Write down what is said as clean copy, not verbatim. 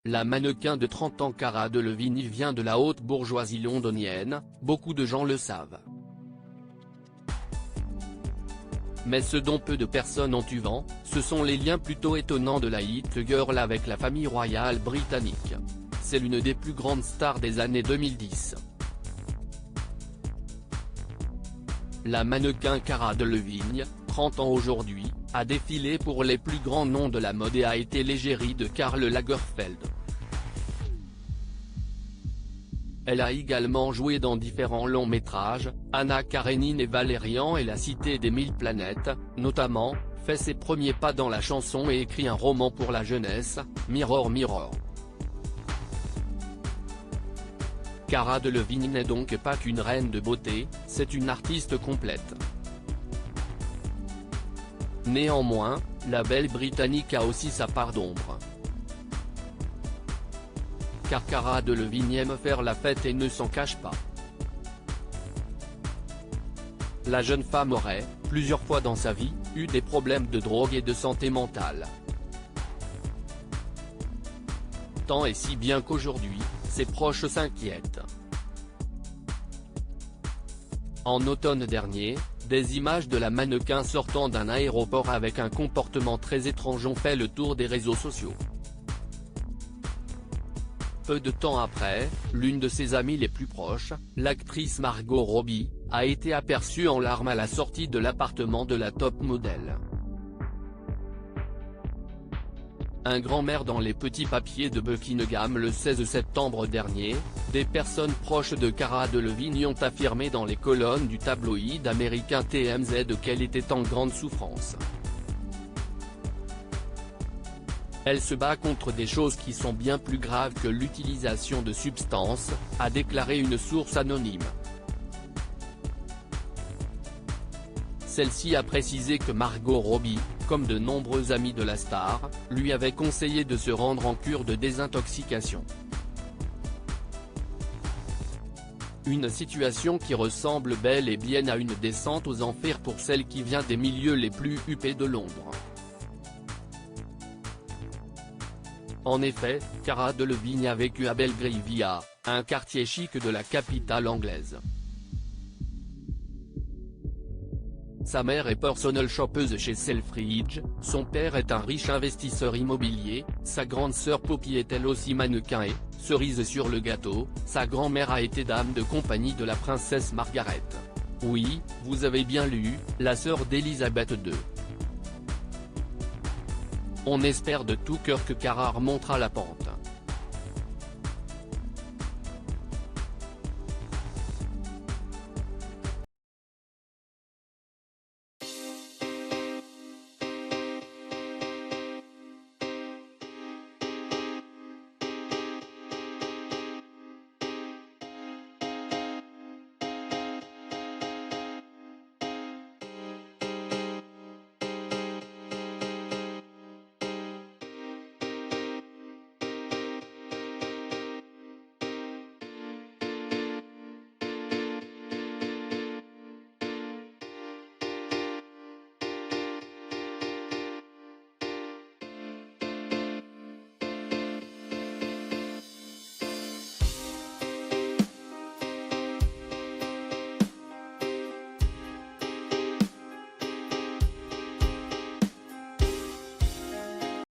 La mannequin de 30 ans Cara Delevingne vient de la haute bourgeoisie londonienne, beaucoup de gens le savent. Mais ce dont peu de personnes ont eu vent, ce sont les liens plutôt étonnants de la hit girl avec la famille royale britannique. C'est l'une des plus grandes stars des années 2010. La mannequin Cara Delevingne, 30 ans aujourd'hui, a défilé pour les plus grands noms de la mode et a été l'égérie de Karl Lagerfeld. Elle a également joué dans différents longs métrages, Anna Karénine et Valérian et la Cité des Mille Planètes, notamment, fait ses premiers pas dans la chanson et écrit un roman pour la jeunesse, Mirror Mirror. Cara Delevingne n'est donc pas qu'une reine de beauté, c'est une artiste complète. Néanmoins, la belle britannique a aussi sa part d'ombre. Car Cara Delevingne aime faire la fête et ne s'en cache pas. La jeune femme aurait, plusieurs fois dans sa vie, eu des problèmes de drogue et de santé mentale. Tant et si bien qu'aujourd'hui, ses proches s'inquiètent. En automne dernier, des images de la mannequin sortant d'un aéroport avec un comportement très étrange ont fait le tour des réseaux sociaux. Peu de temps après, l'une de ses amies les plus proches, l'actrice Margot Robbie, a été aperçue en larmes à la sortie de l'appartement de la top modèle. Un grand-mère dans les petits papiers de Buckingham le 16 septembre dernier, des personnes proches de Cara Delevingne ont affirmé dans les colonnes du tabloïd américain TMZ qu'elle était en grande souffrance. Elle se bat contre des choses qui sont bien plus graves que l'utilisation de substances, a déclaré une source anonyme. Celle-ci a précisé que Margot Robbie, comme de nombreux amis de la star, lui avait conseillé de se rendre en cure de désintoxication. Une situation qui ressemble bel et bien à une descente aux enfers pour celle qui vient des milieux les plus huppés de Londres. En effet, Cara Delevingne a vécu à Belgravia, un quartier chic de la capitale anglaise. Sa mère est personal shoppeuse chez Selfridges, son père est un riche investisseur immobilier, sa grande sœur Poppy est elle aussi mannequin et, cerise sur le gâteau, sa grand-mère a été dame de compagnie de la princesse Margaret. Oui, vous avez bien lu, la sœur d'Elisabeth II. On espère de tout cœur que Cara remontera la pente.